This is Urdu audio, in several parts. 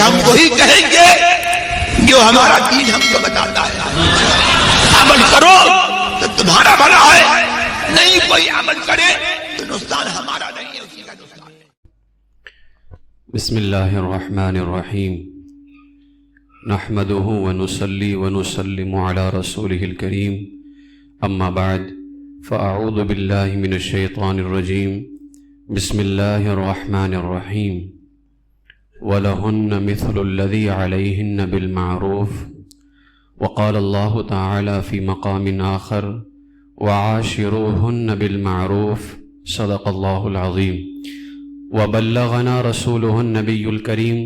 ہم وہی کہیں گے جو ہمارا دین ہم کو بتاتا ہے. عمل کرو تو تمہارا بھلا ہے، نہیں کوئی عمل کرے تو نقصان ہمارا نہیں ہے، اسی کا نقصان ہے. بسم اللہ الرحمن الرحیم. نحمده ونصلي ونسلم على رسوله الكريم. اما بعد فاعوذ باللہ من الشیطان الرجیم. بسم اللہ الرحمن الرحیم. وَلَهُنَّ مِثْلُ الَّذِي عَلَيْهِنَّ بِالْمَعْرُوفِ. وقال اللہ تعالی فی مقام آخر وعاشروهن بالمعروف. صدق اللہ العظیم. وبلغنا رسوله النبی الکریم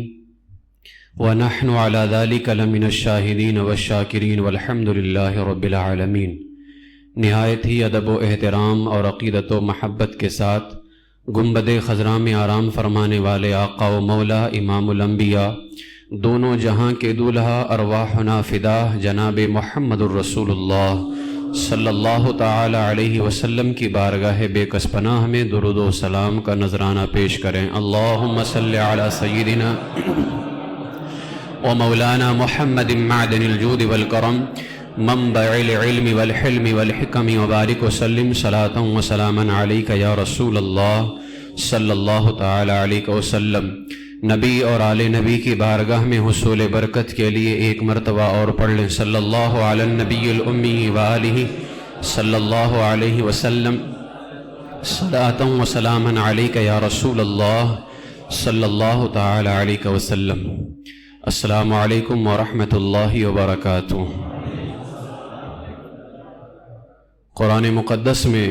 ونحن على ذلك لمن الشاہدین والشاکرین والحمد للہ رب العالمین. نہایت ہی ادب و احترام اور عقیدت و محبت کے ساتھ گنبد خضراء میں آرام فرمانے والے آقا و مولا امام الانبیاء، دونوں جہاں کے دولہا ارواحنا فدا جناب محمد الرسول اللہ صلی اللہ تعالی علیہ وسلم کی بارگاہ بے کس پناہ میں درود و سلام کا نذرانہ پیش کریں. اللہم صلی علی سیدنا و مولانا محمد معدن الجود والکرم منبع العلم والحلم والحکم وبارک وسلم صلاۃ و سلاما علیک یا رسول اللہ صلی اللہ تعالی علیہ وسلم. نبی اور آل نبی کی بارگاہ میں حصول برکت کے لیے ایک مرتبہ اور پڑھ لیں صلی اللہ علی النبی الامی وآلہ صلی اللہ علیہ وسلم صلاۃ و سلاما علیک یا رسول اللہ صلی اللہ تعالی علیہ وسلم. السلام علیکم ورحمۃ اللہ وبرکاتہ. قرآن مقدس میں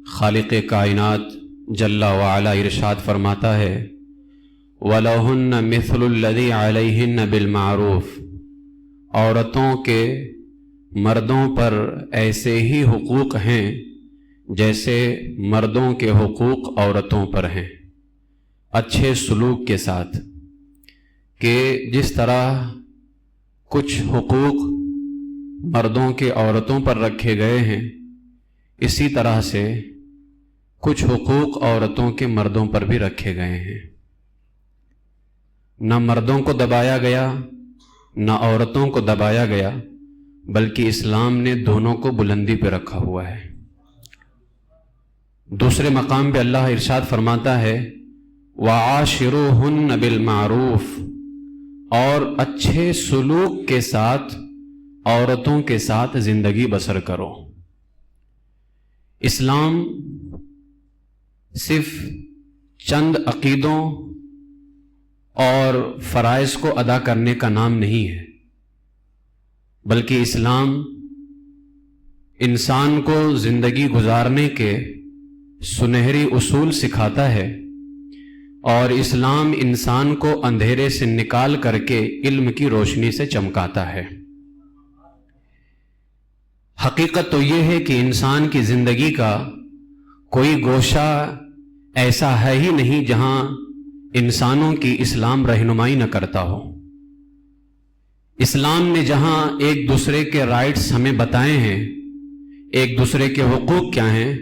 خالق کائنات جل وعلا ارشاد فرماتا ہے وَلَهُنَّ مِثْلُ الَّذِي عَلَيْهِنَّ بِالْمَعْرُوفِ. عورتوں کے مردوں پر ایسے ہی حقوق ہیں جیسے مردوں کے حقوق عورتوں پر ہیں، اچھے سلوک کے ساتھ. کہ جس طرح کچھ حقوق مردوں کے عورتوں پر رکھے گئے ہیں، اسی طرح سے کچھ حقوق عورتوں کے مردوں پر بھی رکھے گئے ہیں. نہ مردوں کو دبایا گیا نہ عورتوں کو دبایا گیا، بلکہ اسلام نے دونوں کو بلندی پہ رکھا ہوا ہے. دوسرے مقام پہ اللہ ارشاد فرماتا ہے وَعَاشِرُوهُنَّ بِالْمَعْرُوفِ، اور اچھے سلوک کے ساتھ عورتوں کے ساتھ زندگی بسر کرو. اسلام صرف چند عقیدوں اور فرائض کو ادا کرنے کا نام نہیں ہے، بلکہ اسلام انسان کو زندگی گزارنے کے سنہری اصول سکھاتا ہے، اور اسلام انسان کو اندھیرے سے نکال کر کے علم کی روشنی سے چمکاتا ہے. حقیقت تو یہ ہے کہ انسان کی زندگی کا کوئی گوشہ ایسا ہے ہی نہیں جہاں انسانوں کی اسلام رہنمائی نہ کرتا ہو. اسلام نے جہاں ایک دوسرے کے رائٹس ہمیں بتائے ہیں، ایک دوسرے کے حقوق کیا ہیں،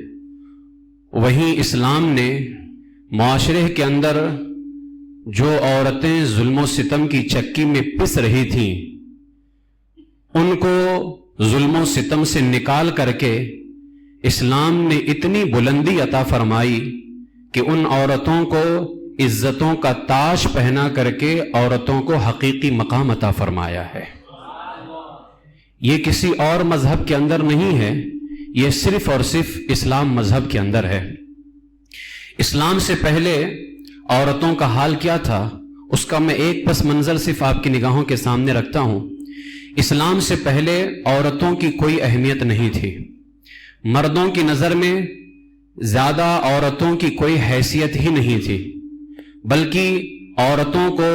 وہیں اسلام نے معاشرے کے اندر جو عورتیں ظلم و ستم کی چکی میں پس رہی تھیں، ان کو ظلم و ستم سے نکال کر کے اسلام نے اتنی بلندی عطا فرمائی کہ ان عورتوں کو عزتوں کا تاج پہنا کر کے عورتوں کو حقیقی مقام عطا فرمایا ہے. یہ کسی اور مذہب کے اندر نہیں ہے، یہ صرف اور صرف اسلام مذہب کے اندر ہے. اسلام سے پہلے عورتوں کا حال کیا تھا، اس کا میں ایک پس منظر صرف آپ کی نگاہوں کے سامنے رکھتا ہوں. اسلام سے پہلے عورتوں کی کوئی اہمیت نہیں تھی، مردوں کی نظر میں زیادہ عورتوں کی کوئی حیثیت ہی نہیں تھی، بلکہ عورتوں کو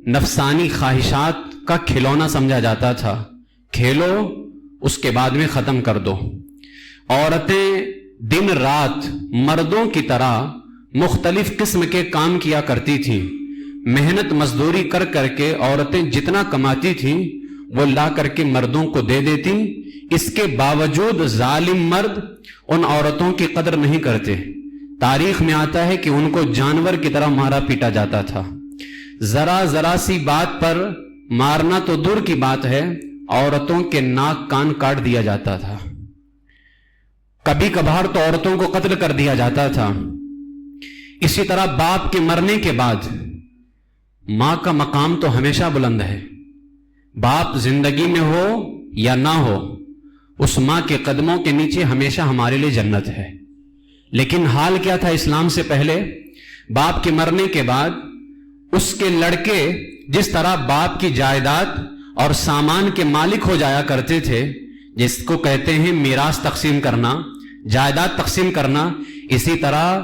نفسانی خواہشات کا کھلونا سمجھا جاتا تھا. کھیلو اس کے بعد میں ختم کر دو. عورتیں دن رات مردوں کی طرح مختلف قسم کے کام کیا کرتی تھیں. محنت مزدوری کر کر کے عورتیں جتنا کماتی تھیں وہ لا کر کے مردوں کو دے دیتی. اس کے باوجود ظالم مرد ان عورتوں کی قدر نہیں کرتے. تاریخ میں آتا ہے کہ ان کو جانور کی طرح مارا پیٹا جاتا تھا. ذرا ذرا سی بات پر مارنا تو دور کی بات ہے، عورتوں کے ناک کان کاٹ دیا جاتا تھا، کبھی کبھار تو عورتوں کو قتل کر دیا جاتا تھا۔ اسی طرح باپ کے مرنے کے بعد ماں کا مقام تو ہمیشہ بلند ہے، باپ زندگی میں ہو یا نہ ہو، اس ماں کے قدموں کے نیچے ہمیشہ ہمارے لیے جنت ہے۔ لیکن حال کیا تھا اسلام سے پہلے؟ باپ کے مرنے کے بعد اس کے لڑکے جس طرح باپ کی جائیداد اور سامان کے مالک ہو جایا کرتے تھے، جس کو کہتے ہیں میراث تقسیم کرنا، جائیداد تقسیم کرنا، اسی طرح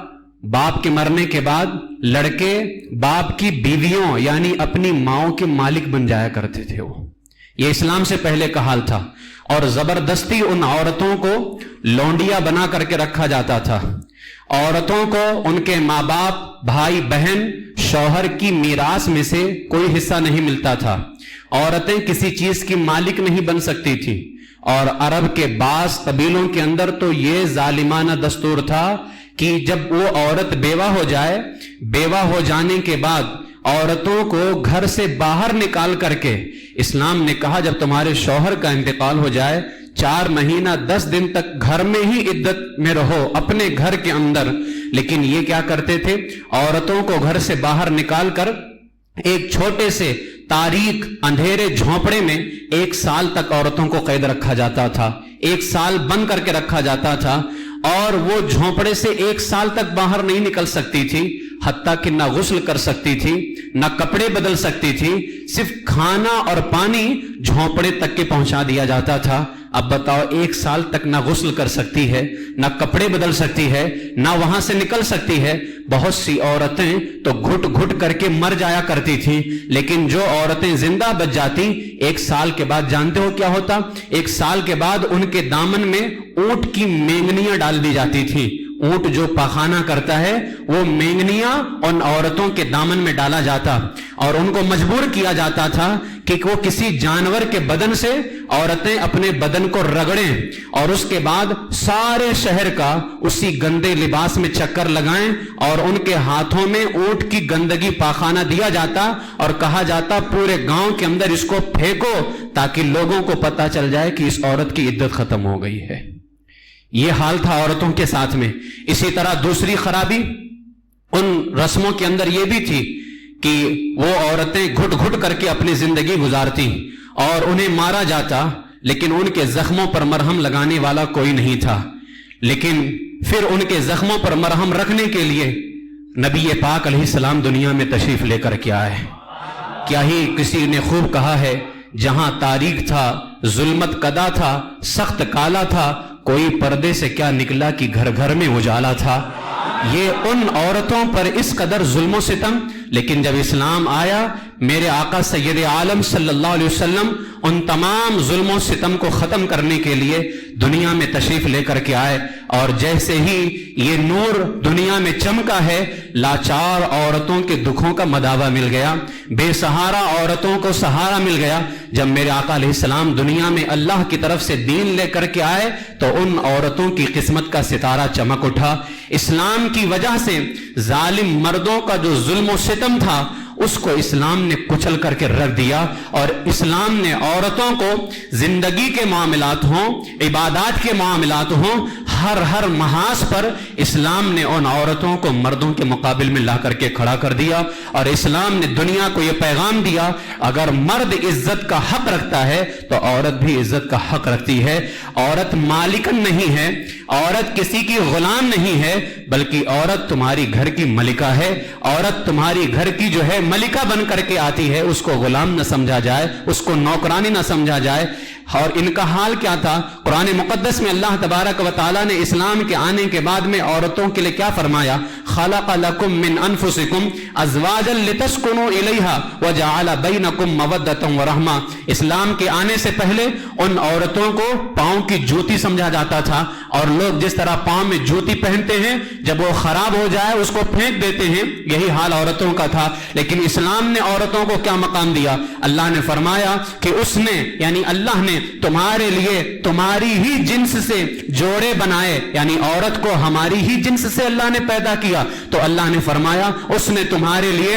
باپ کے مرنے کے بعد لڑکے باپ کی بیویوں یعنی اپنی ماؤں کے مالک بن جایا کرتے تھے۔ وہ یہ اسلام سے پہلے کا حال تھا، اور زبردستی ان عورتوں کو لونڈیا بنا کر کے رکھا جاتا تھا۔ عورتوں کو ان کے ماں باپ، بھائی بہن، شوہر کی میراث میں سے کوئی حصہ نہیں ملتا تھا۔ عورتیں کسی چیز کی مالک نہیں بن سکتی تھی، اور عرب کے بعض قبیلوں کے اندر تو یہ ظالمانہ دستور تھا کہ جب وہ عورت بیوہ ہو جائے، بیوہ ہو جانے کے بعد عورتوں کو گھر سے باہر نکال کر کے، اسلام نے کہا جب تمہارے شوہر کا انتقال ہو جائے 4 مہینہ 10 دن تک گھر میں ہی عدت میں رہو، اپنے گھر کے اندر۔ لیکن یہ کیا کرتے تھے؟ عورتوں کو گھر سے باہر نکال کر ایک چھوٹے سے تاریک اندھیرے جھونپڑے میں 1 سال تک عورتوں کو قید رکھا جاتا تھا، 1 سال بند کر کے رکھا جاتا تھا، اور وہ جھونپڑے سے 1 سال تک باہر نہیں نکل سکتی تھی، حتیٰ کہ نہ غسل کر سکتی تھی، نہ کپڑے بدل سکتی تھی، صرف کھانا اور پانی جھونپڑے تک کے پہنچا دیا جاتا تھا۔ اب بتاؤ 1 سال تک نہ غسل کر سکتی ہے، نہ کپڑے بدل سکتی ہے، نہ وہاں سے نکل سکتی ہے۔ بہت سی عورتیں تو گھٹ گھٹ کر کے مر جایا کرتی تھی، لیکن جو عورتیں زندہ بچ جاتی 1 سال کے بعد جانتے ہو کیا ہوتا؟ 1 سال کے بعد ان کے دامن میں اونٹ کی مینگنیاں ڈال دی جاتی تھی۔ اونٹ جو پاخانہ کرتا ہے وہ مینگنیاں ان عورتوں کے دامن میں ڈالا جاتا، اور ان کو مجبور کیا جاتا تھا کہ وہ کسی جانور کے بدن سے عورتیں اپنے بدن کو رگڑیں، اور اس کے بعد سارے شہر کا اسی گندے لباس میں چکر لگائیں، اور ان کے ہاتھوں میں اونٹ کی گندگی پاخانہ دیا جاتا اور کہا جاتا پورے گاؤں کے اندر اس کو پھینکو تاکہ لوگوں کو پتا چل جائے کہ اس عورت کی عدت ختم ہو گئی ہے۔ یہ حال تھا عورتوں کے ساتھ میں۔ اسی طرح دوسری خرابی ان رسموں کے اندر یہ بھی تھی کہ وہ عورتیں گھٹ گھٹ کر کے اپنی زندگی گزارتی، اور انہیں مارا جاتا، لیکن ان کے زخموں پر مرہم لگانے والا کوئی نہیں تھا۔ لیکن پھر ان کے زخموں پر مرہم رکھنے کے لیے نبی پاک علیہ السلام دنیا میں تشریف لے کر کے آئے۔ کیا ہی کسی نے خوب کہا ہے، جہاں تاریک تھا، ظلمت کدا تھا، سخت کالا تھا، کوئی پردے سے کیا نکلا کہ گھر گھر میں اجالا تھا۔ یہ ان عورتوں پر اس قدر ظلم و ستم، لیکن جب اسلام آیا میرے آقا سید عالم صلی اللہ علیہ وسلم ان تمام ظلم و ستم کو ختم کرنے کے لیے دنیا میں تشریف لے کر کے آئے، اور جیسے ہی یہ نور دنیا میں چمکا ہے، لاچار عورتوں کے دکھوں کا مداوا مل گیا، بے سہارا عورتوں کو سہارا مل گیا۔ جب میرے آقا علیہ السلام دنیا میں اللہ کی طرف سے دین لے کر کے آئے تو ان عورتوں کی قسمت کا ستارہ چمک اٹھا۔ اسلام کی وجہ سے ظالم مردوں کا جو ظلم و ستم تھا اس کو اسلام نے کچل کر کے رکھ دیا، اور اسلام نے عورتوں کو زندگی کے معاملات ہوں، عبادات کے معاملات ہوں، ہر محاذ پر اسلام نے ان عورتوں کو مردوں کے مقابل میں لا کر کے کھڑا کر دیا، اور اسلام نے دنیا کو یہ پیغام دیا اگر مرد عزت کا حق رکھتا ہے تو عورت بھی عزت کا حق رکھتی ہے۔ عورت مالکن نہیں ہے، عورت کسی کی غلام نہیں ہے، بلکہ عورت تمہاری گھر کی ملکہ ہے۔ عورت تمہاری گھر کی جو ہے ملکہ بن کر کے آتی ہے، اس کو غلام نہ سمجھا جائے، اس کو نوکرانی نہ سمجھا جائے۔ اور ان کا حال کیا تھا؟ قرآن مقدس میں اللہ تبارک و تعالیٰ نے اسلام کے آنے کے بعد میں عورتوں کے لیے کیا فرمایا؟ خلق لکم من انفسکم ازواجا لتسکنوا الیہا وجعل بینکم مودۃ ورحمہ۔ اسلام کے آنے سے پہلے ان عورتوں کو پاؤں کی جوتی سمجھا جاتا تھا، اور لوگ جس طرح پاؤں میں جوتی پہنتے ہیں جب وہ خراب ہو جائے اس کو پھینک دیتے ہیں، یہی حال عورتوں کا تھا۔ لیکن اسلام نے عورتوں کو کیا مقام دیا؟ اللہ نے فرمایا کہ اس نے یعنی اللہ نے تمہارے لیے تمہاری ہی جنس سے جوڑے بنائے، یعنی عورت کو ہماری ہی جنس سے اللہ نے پیدا کیا، تو اللہ نے فرمایا اس نے تمہارے لیے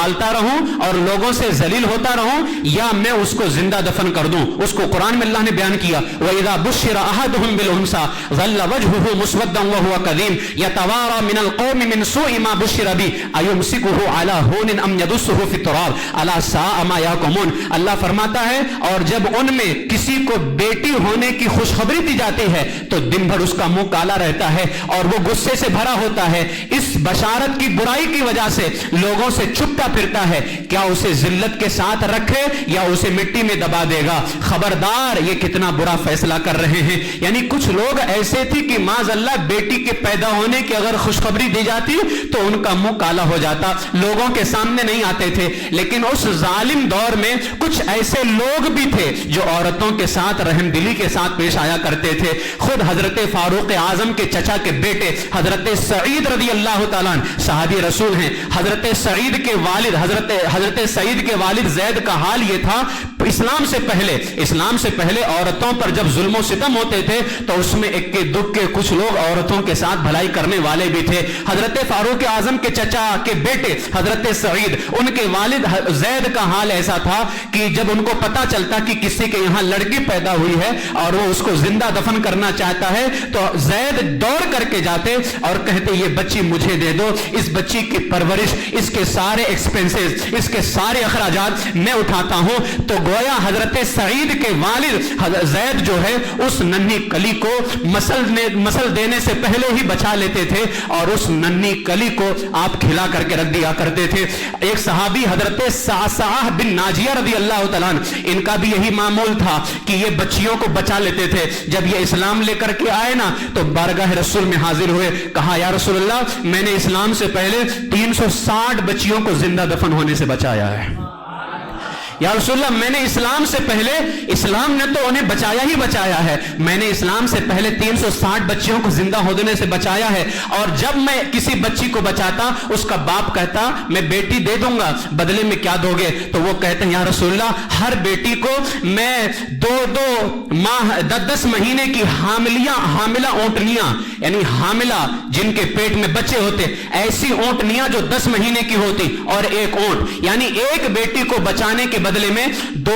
پالتا رہوں اور لوگوں سے ذلیل ہوتا رہوں, یا میں اس کو زندہ دفن کر دوں. اس کو قرآن میں اللہ نے بیان کیا, وَإِذَا بُشِّرَ أَحَدُهُمْ بِالْأُنْثَىٰ ظَلَّ وَجْهُهُ مُسْوَدًّا وَهُوَ كَظِيمٌ يَتَوَارَىٰ مِنَ الْقَوْمِ مِنْ سُوءِ مَا بُشِّرَ بِهِ أَيُمْسِكُهُ عَلَىٰ هُونٍ أَمْ يَدُسُّهُ فِي التُّرَابِ أَلَا سَاءَ مَا يَحْكُمُونَ. اللہ فرماتا ہے اور جب ان میں کسی کو بیٹی ہونے کی خوشخبری دی جاتی ہے تو دن بھر اس کا منہ کالا رہتا ہے اور وہ غصے سے بھرا ہوتا ہے. اس بشارت کی برائی کی وجہ سے لوگوں سے چھپتا پھرتا ہے. کیا اسے ذلت کے ساتھ رکھے یا اسے مٹی میں دبا دے گا؟ خبردار, یہ کتنا برا فیصلہ کر رہے ہیں. یعنی کچھ لوگ ایسے تھے کہ معاذ اللہ بیٹی کے پیدا ہونے کی اگر خوشخبری دی جاتی تو ان کا منہ کالا ہو جاتا, لوگوں کے سامنے نہیں آتے تھے. لیکن اس ظالم دور میں کچھ ایسے لوگ بھی تھے جو عورتوں کے ساتھ رحم دلی کے ساتھ پیش آیا کرتے تھے. خود حضرت فاروق اعظم کے چچا کے بیٹے حضرت سعید رضی اللہ تعالیٰ صحابی رسول ہیں. حضرت سعید کے والد حضرت سعید کے والد زید کا حال یہ تھا, اسلام سے پہلے عورتوں پر جب ظلم و ستم ہوتے تھے تو اس میں اکے دکے کچھ لوگ عورتوں کے ساتھ بھلائی کرنے والے بھی تھے. حضرت فاروق اعظم کے چچا کے بیٹے حضرت سعید, ان کے والد زید کا حال ایسا تھا کہ جب ان کو پتا چلتا کہ کسی کے یہاں لڑکی پیدا ہوئی ہے اور وہ اس کو زندہ دفن کرنا چاہتا ہے تو زید دوڑ کر کے جاتے اور کہتے یہ بچی مجھے دے دو, اس بچی کی پرورش, اس کے سارے ایکسپنسز, اس کے سارے اخراجات میں اٹھاتا ہوں. تو گویا حضرت سعید کے والد زید جو ہے اس ننھی کلی کو مسل دینے سے پہلے ہی بچا لیتے تھے اور اس ننھی کلی کو آپ کھلا کر کے رکھ دیا کرتے تھے. ایک صحابی حضرت صعصعہ بن ناجیہ رضی اللہ تعالیٰ, ان کا بھی یہی معمول تھا کہ یہ بچیوں کو بچا لیتے تھے. جب یہ اسلام لے کر کے آئے نا تو بارگاہ رسول میں حاضر ہوئے, کہا یا رسول اللہ میں نے اسلام سے پہلے 360 بچیوں کو زندہ دفن ہونے سے بچایا ہے. یا رسول اللہ میں نے اسلام سے پہلے, اسلام نے تو انہیں بچایا ہی بچایا ہے, میں نے اسلام سے پہلے 360 بچیوں کو زندہ ہونے سے بچایا ہے. اور جب میں کسی بچی کو بچاتا اس کا باپ کہتا میں بیٹی دے دوں گا, بدلے میں کیا دو گے؟ تو وہ کہتے ہیں یا رسول اللہ ہر بیٹی کو میں 2 ماہ 10 مہینے کی حاملہ اونٹنیاں, یعنی حاملہ جن کے پیٹ میں بچے ہوتے, ایسی اونٹنیاں جو 10 مہینے کی ہوتی اور ایک اونٹ, یعنی ایک بیٹی کو بچانے کے بدلے میں 2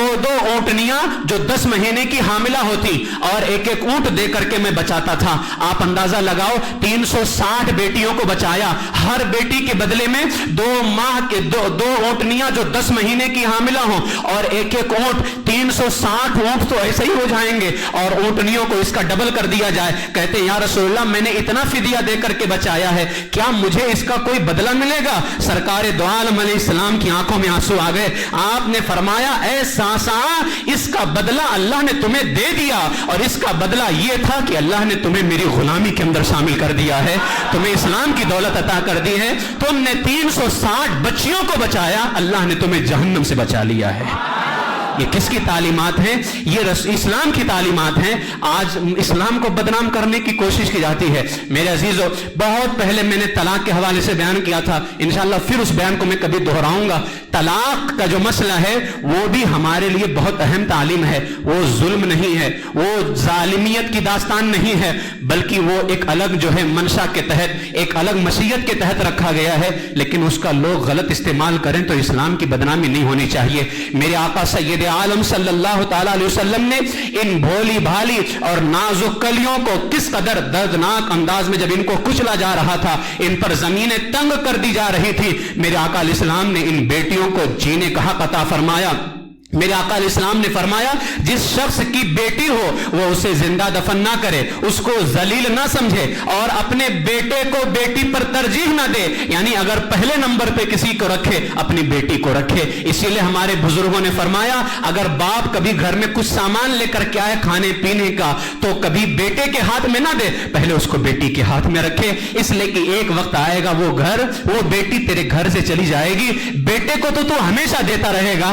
اونٹنیاں جو 10 مہینے کی حاملہ ہوتی اور ایک اونٹ دے کر کے میں بچاتا تھا. آپ اندازہ لگاؤ 360 بیٹیوں کو بچایا, ہر بیٹی کے بدلے میں 2 ماہ کے 2 اونٹنیاں جو 10 مہینے کی حاملہ ہوں اور ایک اونٹ, 360 اونٹ تو ایسے ہی ہو جائیں گے اور اونٹنیوں کو اس کا ڈبل کر دیا جائے. کہتے ہیں یا رسول اللہ میں نے اتنا فدیہ دے کر کے بچایا ہے, کیا مجھے اس کا کوئی بدلہ ملے گا؟ سرکار دو عالم علیہ السلام کی آنکھوں میں آنسو آ گئے. آپ نے فرمایا اے صعصعہ اس کا بدلہ اللہ نے تمہیں دے دیا, اور اس کا بدلہ یہ تھا کہ اللہ نے تمہیں میری غلامی کے اندر شامل کر دیا ہے, تمہیں اسلام کی دولت عطا کر دی ہے, تم نے 360 بچیوں کو بچایا, اللہ نے تمہیں جہنم سے بچا لیا ہے. یہ کس کی تعلیمات ہیں؟ یہ اسلام کی تعلیمات ہیں. آج اسلام کو بدنام کرنے کی کوشش کی جاتی ہے. میرے عزیزو بہت پہلے میں نے طلاق کے حوالے سے بیان کیا تھا, انشاءاللہ پھر اس بیان کو میں کبھی دہراؤں گا. طلاق کا جو مسئلہ ہے وہ بھی ہمارے لیے بہت اہم تعلیم ہے. وہ ظلم نہیں ہے, وہ ظالمیت کی داستان نہیں ہے, بلکہ وہ ایک الگ جو ہے منشا کے تحت, ایک الگ مشیت کے تحت رکھا گیا ہے. لیکن اس کا لوگ غلط استعمال کریں تو اسلام کی بدنامی نہیں ہونی چاہیے. میرے آقا سید عالم صلی اللہ تعالی علیہ وسلم نے ان بھولی بھالی اور نازک کلیوں کو کس قدر دردناک انداز میں جب ان کو کچلا جا رہا تھا, ان پر زمینیں تنگ کر دی جا رہی تھی, میرے آقا علیہ السلام نے ان بیٹیوں کو جینے کا حق عطا فرمایا. میرے آقا علیہ السلام نے فرمایا جس شخص کی بیٹی ہو وہ اسے زندہ دفن نہ کرے, اس کو ذلیل نہ سمجھے اور اپنے بیٹے کو بیٹی پر ترجیح نہ دے. یعنی اگر پہلے نمبر پہ کسی کو رکھے اپنی بیٹی کو رکھے. اسی لیے ہمارے بزرگوں نے فرمایا اگر باپ کبھی گھر میں کچھ سامان لے کر کے آئے کھانے پینے کا تو کبھی بیٹے کے ہاتھ میں نہ دے, پہلے اس کو بیٹی کے ہاتھ میں رکھے. اس لیے کہ ایک وقت آئے گا وہ بیٹی تیرے گھر سے چلی جائے گی, بیٹے کو تو ہمیشہ دیتا رہے گا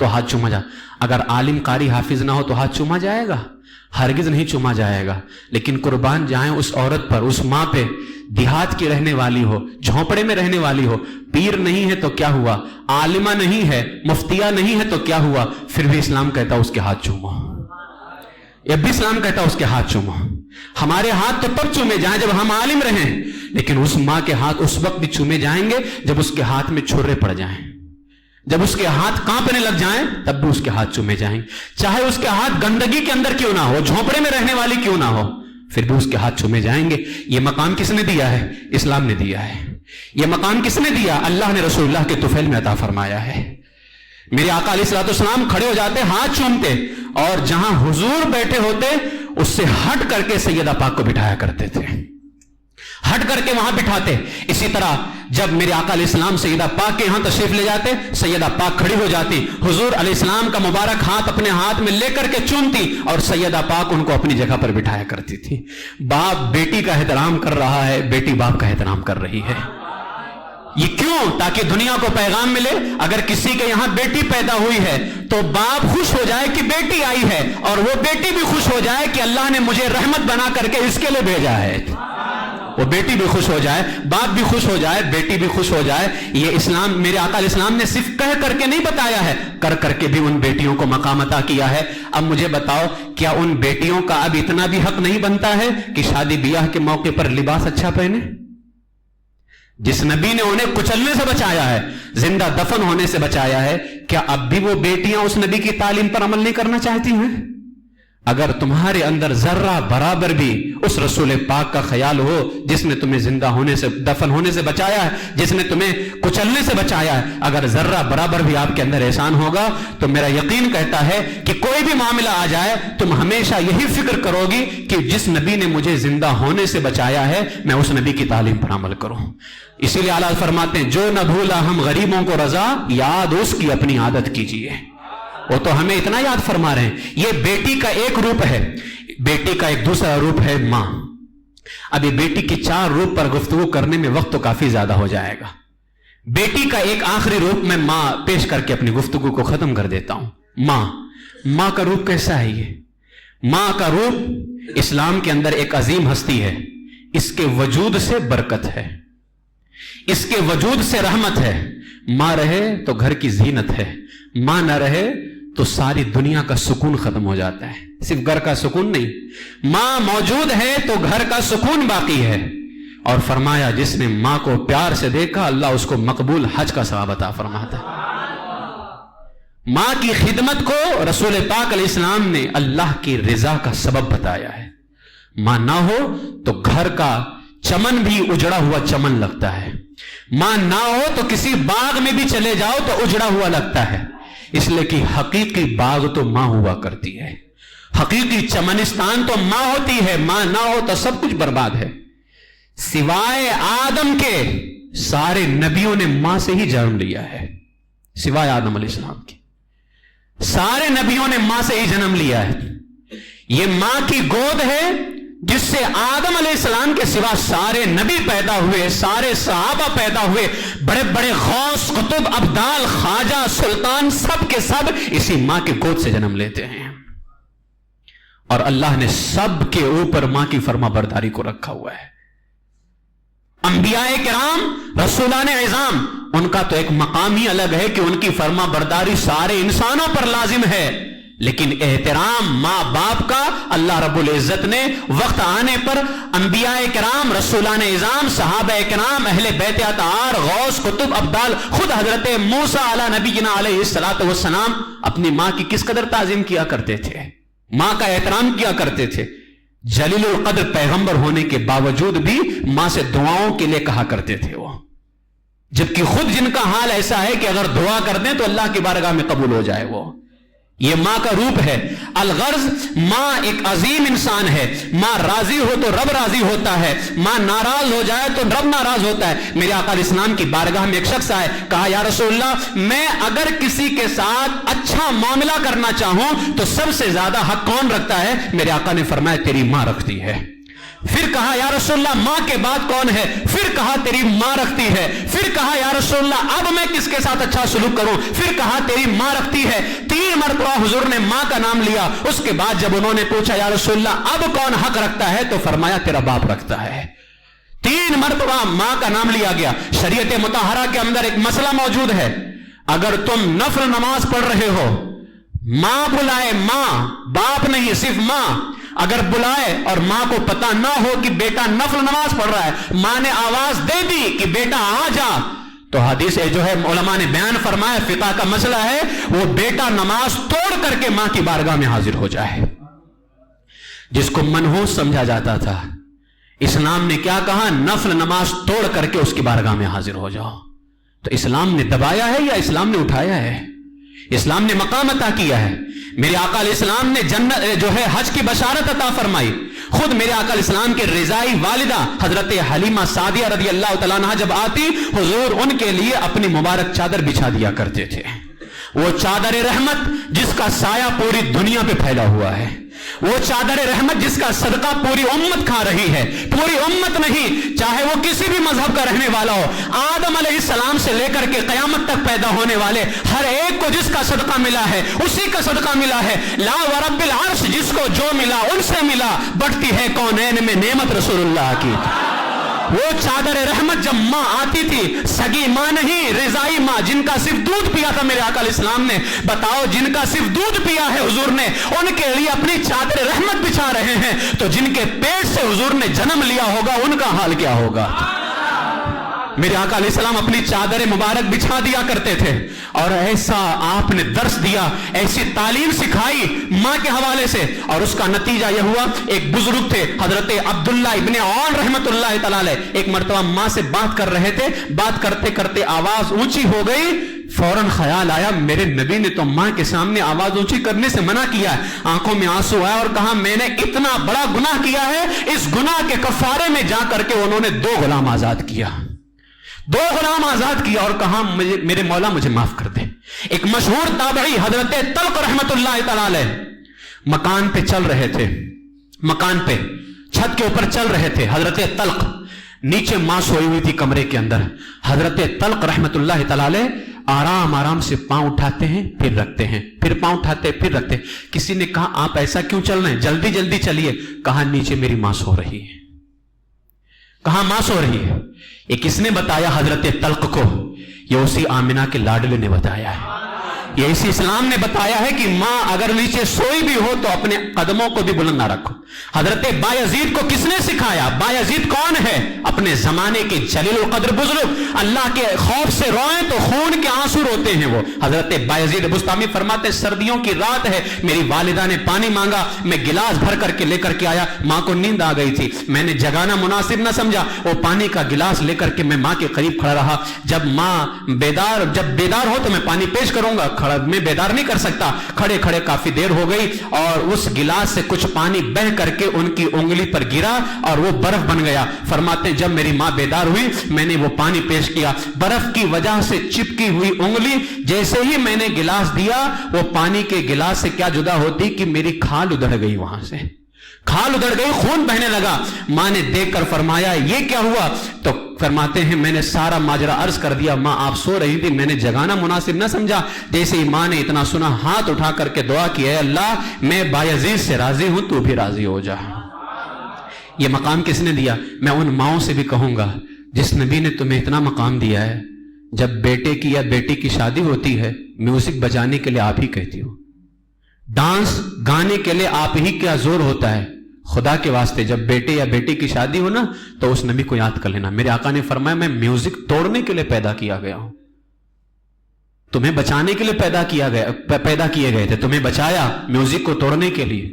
تو ہاتھ چوما جا. اگر عالم قاری حافظ نہ ہو تو ہاتھ چوما جائے گا؟ ہرگز نہیں چوما جائے گا. لیکن قربان جائیں اس عورت پر، اس ماں پہ، دیہات کی رہنے والی ہو، جھونپڑے میں رہنے والی ہو، پیر نہیں ہے تو کیا ہوا، عالمہ نہیں ہے، مفتیہ نہیں ہے تو کیا ہوا، پھر بھی اسلام کہتا اس کے ہاتھ چومو. یہ بھی اسلام کہتا اس کے ہاتھ چومو. ہمارے ہاتھ تو تب چومے جائیں جب ہم عالم رہیں، لیکن اس ماں کے ہاتھ اس وقت بھی چومے جائیں گے جب اس کے ہاتھ میں چھرے پڑ جائیں، جب اس کے ہاتھ کانپنے لگ جائیں تب بھی اس کے ہاتھ چومے جائیں. چاہے اس کے ہاتھ گندگی کے اندر کیوں نہ ہو، جھونپڑے میں رہنے والی کیوں نہ ہو، پھر بھی اس کے ہاتھ چومے جائیں گے. یہ مقام کس نے دیا ہے؟ اسلام نے دیا ہے. یہ مقام کس نے دیا؟ اللہ نے رسول اللہ کے طفیل میں عطا فرمایا ہے. میرے آقا علیہ الصلوۃ والسلام کھڑے ہو جاتے، ہاتھ چومتے، اور جہاں حضور بیٹھے ہوتے اس سے ہٹ کر کے سیدہ پاک کو بٹھایا کرتے تھے، ہٹ کر کے وہاں بٹھاتے. اسی طرح جب میرے آقا علیہ السلام سیدہ پاک کے یہاں تشریف لے جاتے، سیدہ پاک کھڑی ہو جاتی، حضور علیہ السلام کا مبارک ہاتھ اپنے ہاتھ میں لے کر کے چومتی، اور سیدہ پاک ان کو اپنی جگہ پر بٹھایا کرتی تھی. باپ بیٹی کا احترام کر رہا ہے، بیٹی باپ کا احترام کر رہی ہے. یہ کیوں؟ تاکہ دنیا کو پیغام ملے. اگر کسی کے یہاں بیٹی پیدا ہوئی ہے تو باپ خوش ہو جائے کہ بیٹی آئی ہے، اور وہ بیٹی بھی خوش ہو جائے کہ اللہ نے مجھے رحمت بنا کر کے اس کے لیے بھیجا ہے. وہ بیٹی بھی خوش ہو جائے، باپ بھی خوش ہو جائے، بیٹی بھی خوش ہو جائے. یہ اسلام، میرے آقا علیہ السلام نے صرف کہہ کر کے نہیں بتایا ہے، کر کر کے بھی ان بیٹیوں کو مقام عطا کیا ہے. اب مجھے بتاؤ، کیا ان بیٹیوں کا اب اتنا بھی حق نہیں بنتا ہے کہ شادی بیاہ کے موقع پر لباس اچھا پہنے؟ جس نبی نے انہیں کچلنے سے بچایا ہے، زندہ دفن ہونے سے بچایا ہے، کیا اب بھی وہ بیٹیاں اس نبی کی تعلیم پر عمل نہیں کرنا چاہتی ہیں؟ اگر تمہارے اندر ذرہ برابر بھی اس رسول پاک کا خیال ہو جس نے تمہیں زندہ ہونے سے، دفن ہونے سے بچایا ہے، جس نے تمہیں کچلنے سے بچایا ہے، اگر ذرہ برابر بھی آپ کے اندر احسان ہوگا تو میرا یقین کہتا ہے کہ کوئی بھی معاملہ آ جائے تم ہمیشہ یہی فکر کرو گی کہ جس نبی نے مجھے زندہ ہونے سے بچایا ہے میں اس نبی کی تعلیم پر عمل کروں. اسی لیے اعلیٰ فرماتے ہیں جو نہ بھولا ہم غریبوں کو رضا، یاد اس کی اپنی عادت کیجیے. وہ تو ہمیں اتنا یاد فرما رہے ہیں. یہ بیٹی کا ایک روپ ہے. بیٹی کا ایک دوسرا روپ ہے ماں. اب یہ بیٹی کی 4 روپ پر گفتگو کرنے میں وقت تو کافی زیادہ ہو جائے گا. بیٹی کا ایک آخری روپ میں ماں پیش کر کے اپنی گفتگو کو ختم کر دیتا ہوں. ماں کا روپ کیسا ہے؟ یہ ماں کا روپ اسلام کے اندر ایک عظیم ہستی ہے. اس کے وجود سے برکت ہے، اس کے وجود سے رحمت ہے. ماں رہے تو گھر کی زینت ہے، ماں نہ رہے تو ساری دنیا کا سکون ختم ہو جاتا ہے. صرف گھر کا سکون نہیں، ماں موجود ہے تو گھر کا سکون باقی ہے. اور فرمایا جس نے ماں کو پیار سے دیکھا اللہ اس کو مقبول حج کا ثواب عطا فرماتا ہے. ماں کی خدمت کو رسول پاک علیہ السلام نے اللہ کی رضا کا سبب بتایا ہے. ماں نہ ہو تو گھر کا چمن بھی اجڑا ہوا چمن لگتا ہے. ماں نہ ہو تو کسی باغ میں بھی چلے جاؤ تو اجڑا ہوا لگتا ہے. اس لیے کہ حقیقی باغ تو ماں ہوا کرتی ہے، حقیقی چمنستان تو ماں ہوتی ہے. ماں نہ ہو تو سب کچھ برباد ہے. سوائے آدم کے سارے نبیوں نے ماں سے ہی جنم لیا ہے. سوائے آدم علیہ السلام کی سارے نبیوں نے ماں سے ہی جنم لیا ہے. یہ ماں کی گود ہے جس سے آدم علیہ السلام کے سوا سارے نبی پیدا ہوئے، سارے صحابہ پیدا ہوئے، بڑے بڑے غوث، قطب، ابدال، خواجہ، سلطان، سب کے سب اسی ماں کی گود سے جنم لیتے ہیں. اور اللہ نے سب کے اوپر ماں کی فرما برداری کو رکھا ہوا ہے. انبیاء کرام، رسولان اعظام، ان کا تو ایک مقام ہی الگ ہے کہ ان کی فرما برداری سارے انسانوں پر لازم ہے. لیکن احترام ماں باپ کا اللہ رب العزت نے وقت آنے پر انبیاء کرام، رسولان اعظام، صحابہ کرام، اہل بیت اطہار، غوث، قطب، ابدال، خود حضرت موسیٰ علیہ نبینا علیہ الصلوۃ والسلام اپنی ماں کی کس قدر تعظیم کیا کرتے تھے، ماں کا احترام کیا کرتے تھے. جلیل القدر پیغمبر ہونے کے باوجود بھی ماں سے دعاؤں کے لیے کہا کرتے تھے وہ، جبکہ خود جن کا حال ایسا ہے کہ اگر دعا کر دیں تو اللہ کی بارگاہ میں قبول ہو جائے. وہ یہ ماں کا روپ ہے. الغرض ماں ایک عظیم انسان ہے. ماں راضی ہو تو رب راضی ہوتا ہے، ماں ناراض ہو جائے تو رب ناراض ہوتا ہے. میرے آقا علیہ السلام کی بارگاہ میں ایک شخص آئے، کہا یا رسول اللہ میں اگر کسی کے ساتھ اچھا معاملہ کرنا چاہوں تو سب سے زیادہ حق کون رکھتا ہے؟ میرے آقا نے فرمایا تیری ماں رکھتی ہے. پھر کہا یا رسول اللہ ماں کے بعد کون ہے؟ پھر کہا تیری ماں رکھتی ہے. پھر کہا یا رسول اللہ اب میں کس کے ساتھ اچھا سلوک کروں؟ پھر کہا تیری ماں رکھتی ہے. 3 مرتبہ حضور نے ماں کا نام لیا. اس کے بعد جب انہوں نے پوچھا یا رسول اللہ اب کون حق رکھتا ہے؟ تو فرمایا تیرا باپ رکھتا ہے. 3 مرتبہ ماں کا نام لیا گیا. شریعت مطہرہ کے اندر ایک مسئلہ موجود ہے. اگر تم نفل نماز پڑھ رہے ہو، ماں بلائے، ماں باپ نہیں صرف ماں اگر بلائے اور ماں کو پتا نہ ہو کہ بیٹا نفل نماز پڑھ رہا ہے، ماں نے آواز دے دی کہ بیٹا آ جا، تو حدیث جو ہے علماء نے بیان فرمایا، فقہ کا مسئلہ ہے، وہ بیٹا نماز توڑ کر کے ماں کی بارگاہ میں حاضر ہو جائے. جس کو منحوس سمجھا جاتا تھا، اسلام نے کیا کہا؟ نفل نماز توڑ کر کے اس کی بارگاہ میں حاضر ہو جاؤ. تو اسلام نے دبایا ہے یا اسلام نے اٹھایا ہے؟ اسلام نے مقام عطا کیا ہے. میرے آقا علیہ السلام نے جنت جو ہے حج کی بشارت عطا فرمائی. خود میرے آقا علیہ السلام کے رضائی والدہ حضرت حلیمہ سعدیہ رضی اللہ تعالیٰ عنہ جب آتی، حضور ان کے لیے اپنی مبارک چادر بچھا دیا کرتے تھے. وہ چادر رحمت جس کا سایہ پوری دنیا پہ پھیلا ہوا ہے، وہ چادر رحمت جس کا صدقہ پوری امت کھا رہی ہے. پوری امت نہیں، چاہے وہ کسی بھی مذہب کا رہنے والا ہو، آدم علیہ السلام سے لے کر کے قیامت تک پیدا ہونے والے ہر ایک کو جس کا صدقہ ملا ہے اسی کا صدقہ ملا ہے. لا ورب العرش جس کو جو ملا ان سے ملا. بڑھتی ہے کونین میں نعمت رسول اللہ کی. وہ چادر رحمت جب ماں آتی تھی، سگی ماں نہیں، رضائی ماں جن کا صرف دودھ پیا تھا میرے آقا علیہ السلام نے، بتاؤ جن کا صرف دودھ پیا ہے حضور نے، ان کے لیے اپنی چادر رحمت بچھا رہے ہیں، تو جن کے پیٹ سے حضور نے جنم لیا ہوگا ان کا حال کیا ہوگا؟ میرے آقا علیہ السلام اپنی چادر مبارک بچھا دیا کرتے تھے. اور ایسا آپ نے درس دیا، ایسی تعلیم سکھائی ماں کے حوالے سے، اور اس کا نتیجہ یہ ہوا. ایک بزرگ تھے حضرت عبداللہ ابن عون رحمت اللہ تعالی علیہ، ایک مرتبہ ماں سے بات کر رہے تھے، بات کرتے کرتے آواز اونچی ہو گئی. فوراً خیال آیا میرے نبی نے تو ماں کے سامنے آواز اونچی کرنے سے منع کیا ہے. آنکھوں میں آنسو آیا اور کہا میں نے اتنا بڑا گناہ کیا ہے. اس گناہ کے کفارے میں جا کر کے انہوں نے 2 غلام آزاد کیا، 2 غلام آزاد کیا، اور کہا میرے مولا مجھے معاف کر دے. ایک مشہور تابعی حضرت طلق رحمت اللہ تعالی علیہ مکان پہ چل رہے تھے، مکان پہ چھت کے اوپر چل رہے تھے. حضرت طلق نیچے ماں سوئی ہوئی تھی کمرے کے اندر. حضرت طلق رحمت اللہ تعالی علیہ آرام آرام سے پاؤں اٹھاتے ہیں پھر رکھتے ہیں، پھر پاؤں اٹھاتے پھر رکھتے ہیں. کسی نے کہا آپ ایسا کیوں چل رہے ہیں؟ جلدی جلدی چلیے. کہا نیچے میری ماں سو رہی ہے. کہاں ماں سو رہی ہے؟ یہ کس نے بتایا حضرت طلق کو؟ یہ اسی آمنہ کے لاڈلے نے بتایا ہے. یہ اسی اسلام نے بتایا ہے کہ ماں اگر نیچے سوئی بھی ہو تو اپنے قدموں کو بھی بلند نہ رکھو. حضرت بایزید کو کس نے سکھایا؟ بایزید کون ہے؟ اپنے زمانے کے جلیل القدر بزرگ. اللہ کے خوف سے روئیں تو خون کے آنسو روتے ہیں وہ. حضرت بایزید بستامی فرماتے سردیوں کی رات ہے، میری والدہ نے پانی مانگا، میں گلاس بھر کر کے لے کر کے آیا. ماں کو نیند آ گئی تھی، میں نے جگانا مناسب نہ سمجھا، وہ پانی کا گلاس لے کر کے میں ماں کے قریب کھڑا رہا. جب بیدار ہو تو میں پانی پیش کروں گا، میں بیدار نہیں کر سکتا. کھڑے کھڑے کافی دیر ہو گئی اور اس گلاس سے کچھ پانی بہ کر کے ان کی انگلی پر گرا اور وہ برف بن گیا. فرماتے ہیں جب میری ماں بیدار ہوئی میں نے وہ پانی پیش کیا. برف کی وجہ سے چپکی ہوئی انگلی جیسے ہی میں نے گلاس دیا، وہ پانی کے گلاس سے کیا جدا ہوتی کہ میری کھال ادھڑ گئی، وہاں سے کھال ادھڑ گئی، خون بہنے لگا. ماں نے دیکھ کر فرمایا یہ کیا ہوا؟ تو فرماتے ہیں میں نے سارا ماجرا عرض کر دیا. ماں آپ سو رہی تھی، میں نے جگانا مناسب نہ سمجھا. جیسے ہی ماں نے اتنا سنا، ہاتھ اٹھا کر کے دعا کی، اے اللہ میں بایزید سے راضی ہوں، تو بھی راضی ہو جا. یہ مقام کس نے دیا؟ میں ان ماؤں سے بھی کہوں گا جس نبی نے تمہیں اتنا مقام دیا ہے، جب بیٹے کی یا بیٹی کی شادی ہوتی ہے میوزک بجانے کے لیے آپ ہی کہتی ہو، ڈانس گانے کے لیے آپ ہی کیا زور ہوتا ہے. خدا کے واسطے جب بیٹے یا بیٹی کی شادی ہو نا تو اس نبی کو یاد کر لینا. میرے آقا نے فرمایا میں میوزک توڑنے کے لیے پیدا کیا گیا ہوں، تمہیں بچانے کے لیے پیدا کیے گئے تھے، تمہیں بچایا میوزک کو توڑنے کے لیے.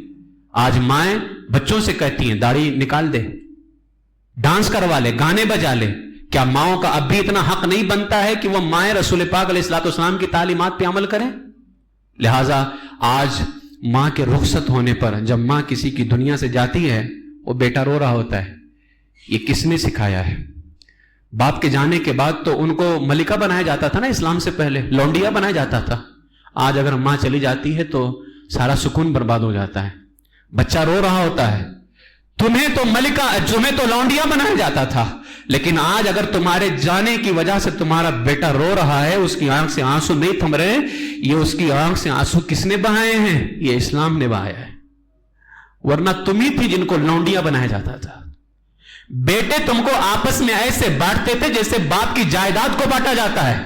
آج مائیں بچوں سے کہتی ہیں داڑھی نکال دے، ڈانس کروا لے، گانے بجا لے. کیا ماؤں کا اب بھی اتنا حق نہیں بنتا ہے کہ وہ مائیں رسول پاک علیہ الصلوۃ والسلام کی تعلیمات پہ عمل کریں؟ لہٰذا آج ماں کے رخصت ہونے پر جب ماں کسی کی دنیا سے جاتی ہے وہ بیٹا رو رہا ہوتا ہے. یہ کس نے سکھایا ہے؟ باپ کے جانے کے بعد تو ان کو ملکہ بنایا جاتا تھا نا، اسلام سے پہلے لونڈیا بنایا جاتا تھا. آج اگر ماں چلی جاتی ہے تو سارا سکون برباد ہو جاتا ہے. بچہ رو رہا ہوتا ہے تمہیں تو لونڈیا بنایا جاتا تھا، لیکن آج اگر تمہارے جانے کی وجہ سے تمہارا بیٹا رو رہا ہے، اس کی آنکھ سے آنسو نہیں تھم رہے، یہ اس کی آنکھ سے آنسو کس نے بہائے ہیں؟ یہ اسلام نے بہایا ہے، ورنہ تم ہی تھی جن کو لونڈیا بنایا جاتا تھا۔ بیٹے تم کو آپس میں ایسے بانٹتے تھے جیسے باپ کی جائیداد کو بانٹا جاتا ہے،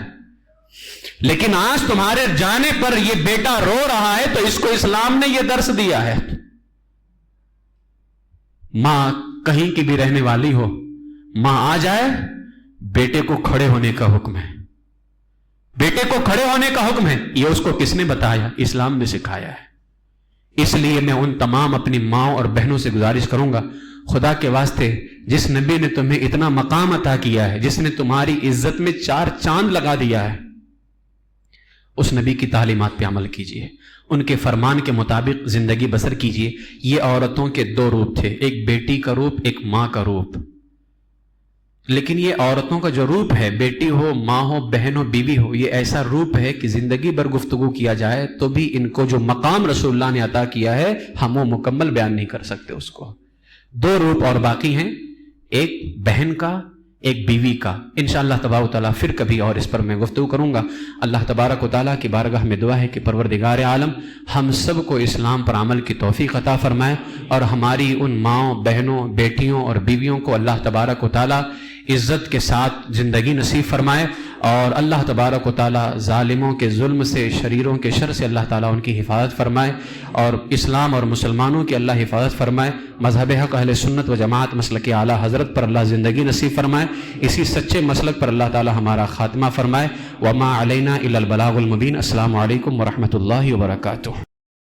لیکن آج تمہارے جانے پر یہ بیٹا رو رہا ہے تو اس کو اسلام نے یہ درس دیا ہے۔ ماں کہیں کی بھی رہنے والی ہو، ماں آ جائے، بیٹے کو کھڑے ہونے کا حکم ہے، بیٹے کو کھڑے ہونے کا حکم ہے۔ یہ اس کو کس نے بتایا؟ اسلام نے سکھایا ہے۔ اس لیے میں ان تمام اپنی ماں اور بہنوں سے گزارش کروں گا، خدا کے واسطے جس نبی نے تمہیں اتنا مقام عطا کیا ہے، جس نے تمہاری عزت میں 4 چاند لگا دیا ہے، اس نبی کی تعلیمات پہ عمل کیجئے، ان کے فرمان کے مطابق زندگی بسر کیجئے۔ یہ عورتوں کے 2 روپ تھے، ایک بیٹی کا روپ، ایک ماں کا روپ، لیکن یہ عورتوں کا جو روپ ہے، بیٹی ہو، ماں ہو، بہن ہو، بیوی ہو، یہ ایسا روپ ہے کہ زندگی بھر گفتگو کیا جائے تو بھی ان کو جو مقام رسول اللہ نے عطا کیا ہے ہم وہ مکمل بیان نہیں کر سکتے اس کو۔ 2 روپ اور باقی ہیں، ایک بہن کا، ایک بیوی کا۔ انشاءاللہ تبارک و تعالیٰ پھر کبھی اور اس پر میں گفتگو کروں گا۔ اللہ تبارک و تعالیٰ کی بارگاہ میں دعا ہے کہ پروردگار عالم ہم سب کو اسلام پر عمل کی توفیق عطا فرمائے، اور ہماری ان ماؤں، بہنوں، بیٹیوں اور بیویوں کو اللہ تبارک و تعالیٰ عزت کے ساتھ زندگی نصیب فرمائے، اور اللہ تبارک و تعالیٰ ظالموں کے ظلم سے، شریروں کے شر سے اللہ تعالیٰ ان کی حفاظت فرمائے، اور اسلام اور مسلمانوں کی اللہ حفاظت فرمائے۔ مذہب حق اہل سنت و جماعت مسلک اعلیٰ حضرت پر اللہ زندگی نصیب فرمائے، اسی سچے مسلک پر اللہ تعالیٰ ہمارا خاتمہ فرمائے۔ وما علینا الا البلاغ المبین۔ السلام علیکم ورحمۃ اللہ وبرکاتہ۔